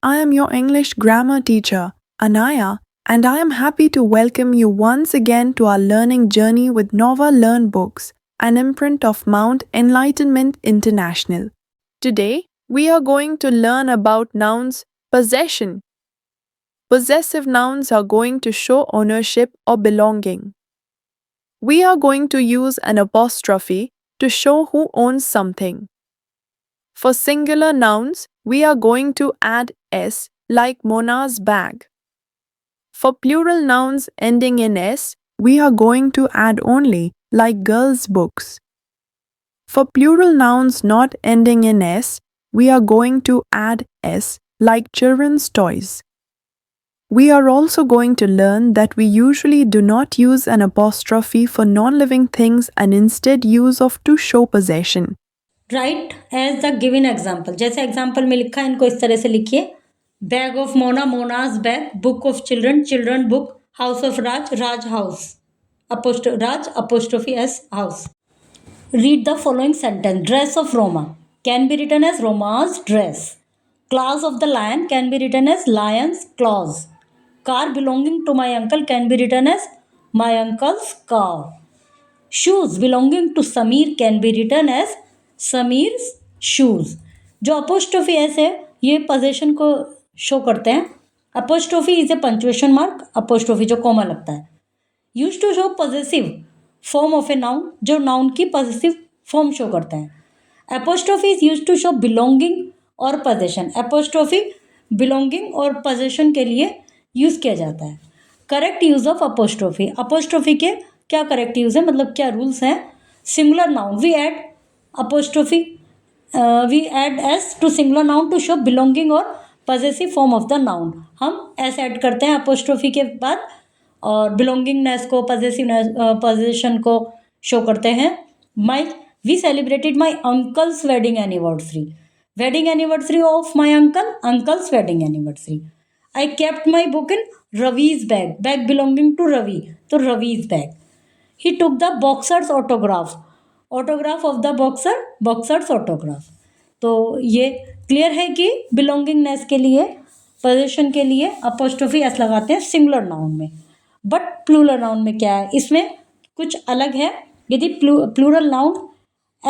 I am your English grammar teacher, Anaya, and I am happy to welcome you once again to our learning journey with Nova Learn Books, an imprint of Mount Enlightenment International. Today, we are going to learn about nouns possession. Possessive nouns are going to show ownership or belonging. We are going to use an apostrophe to show who owns something. For singular nouns, we are going to add s like Mona's bag. For plural nouns ending in s, we are going to add only like girls' books. For plural nouns not ending in s, we are going to add s like children's toys. We are also going to learn that we usually do not use an apostrophe for non-living things and instead use of to show possession. Right as the given example, जैसे example में लिखा है इनको इस तरह से लिखिए। Bag of Mona, Mona's bag. Book of children, children book. House of Raj, Raj house. Raj apostrophe S house. Read the following sentence. Dress of Roma can be written as Roma's dress. Class of the lion can be written as lion's claws. Car belonging to my uncle can be written as my uncle's car. Shoes belonging to Sameer can be written as Sameer shoes. जो apostrophe S है ये possession को show करते हैं। Apostrophe is a punctuation mark, apostrophe जो comma लगता है। Use to show possessive form of a noun, जो नाउन की पॉजेसिव फॉर्म शो करते हैं। Apostrophe is use to show belonging और पोजेशन। अपोस्ट्रोफी बिलोंगिंग और पोजेशन के लिए यूज किया जाता है। Correct use of apostrophe. Apostrophe के क्या करेक्ट यूज है, मतलब क्या रूल्स हैं। Singular noun we add apostrophe we add s to singular noun to show belonging और possessive form of the noun। हम s ऐड करते हैं apostrophe के बाद और belongingness को possessiveness possession को शो करते हैं। we celebrated my uncle's wedding anniversary of my uncle's wedding anniversary। I kept my book in Ravi's bag belonging to Ravi, तो Ravi's bag। he took the boxer's autograph of the boxer's autograph। तो ये clear है कि belongingness के लिए, position के लिए apostrophe S लगाते हैं सिंगुलर नाउन में। बट प्लूरल नाउन में क्या है, इसमें कुछ अलग है। यदि प्लूरल नाउन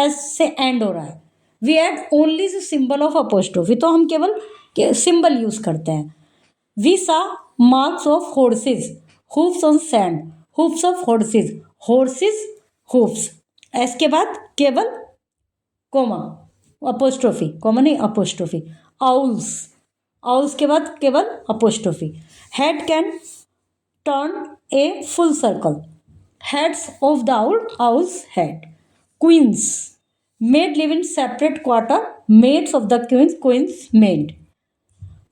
एस से एंड हो रहा है, we add only the symbol of apostrophe, तो हम केवल सिंबल यूज करते हैं। We saw marks of horses, hooves on sand, hooves of horses, horses' hooves. S के बाद केवल कोमा, अपोस्ट्रोफी, कोमा नहीं अपोस्ट्रोफी। आउल्स, आउल्स के बाद केवल apostrophe. Head can turn a full circle, heads of the owl, owl's head. Queens, maid live in separate quarter, maids of the queens, queen's maid.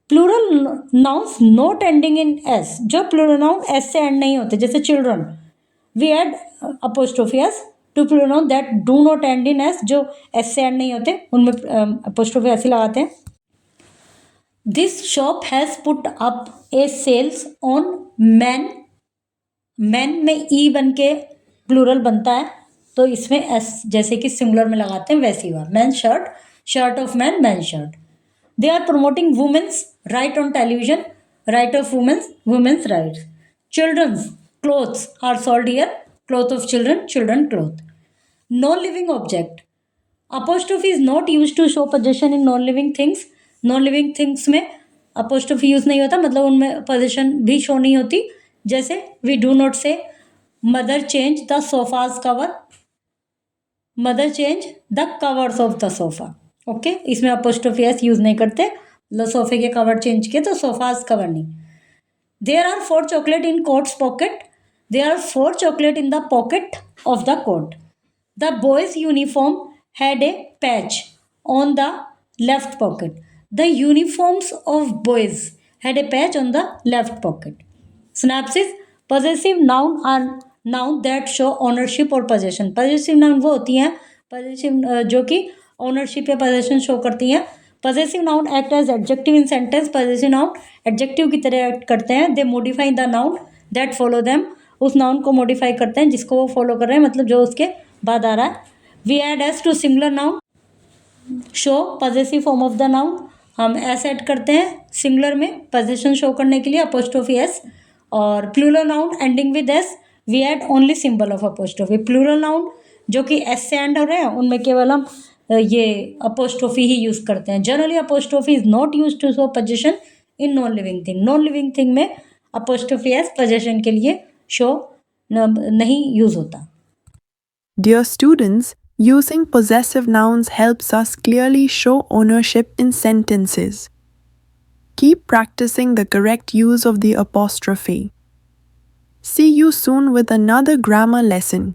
Plural nouns not ending in S, जो plural noun S से end नहीं होते, जैसे children, we add apostrophe S to pronoun that do not end in S, जो S से end नहीं होते उनमें अपोस्ट्रोफी ऐसे लगाते हैं। This shop has put up a sales on man, man में ई बन के प्लूरल बनता है, तो इसमें एस जैसे कि सिंगुलर में लगाते हैं वैसे ही हुआ। Man shirt, shirt of man, man shirt. They are promoting women's right on television, right of women's, women's rights. Children's clothes are sold here, cloth of children, children cloth। non-living object, apostrophe is not used to show possession in non-living things। non-living things में apostrophe use नहीं होता, मतलब उनमें possession भी show नहीं होती। जैसे we do not say mother change the sofa's cover, mother change the covers of the sofa। Okay, इसमें apostrophe s यूज नहीं करते, मतलब सोफे के कवर चेंज किए तो सोफाज कवर नहीं। there are 4 chocolate in coat's pocket, there are 4 chocolate in the pocket of the coat। the boy's uniform had a patch on the left pocket, the uniforms of boys had a patch on the left pocket। synopsis, possessive noun are noun that show ownership or possession। possessive noun वो होती हैं possessive जो कि ownership या possession show करती हैं। possessive noun act as adjective in sentence। possessive noun adjective की तरह act करते हैं। they modify the noun that follow them, उस नाउन को मॉडिफाई करते हैं जिसको वो फॉलो कर रहे हैं, मतलब जो उसके बाद आ रहा है। We add S to singular noun show possessive form of the noun. हम एस ऐड करते हैं सिंगुलर में पोजीशन शो करने के लिए अपोस्ट्रोफी एस, और plural noun ending with S we add only symbol of apostrophe. Plural noun जो कि एस से एंड हो रहे हैं उनमें केवल हम ये अपोस्ट्रोफी ही यूज करते हैं। Generally apostrophe is not use to show position in non living thing. Non living thing में अपोस्ट्रोफी एस पोजीशन के लिए शो नहीं यूज होता। Dear students, using possessive nouns helps us clearly show ownership in sentences. Keep practicing the correct use of the apostrophe. See you soon with another grammar lesson.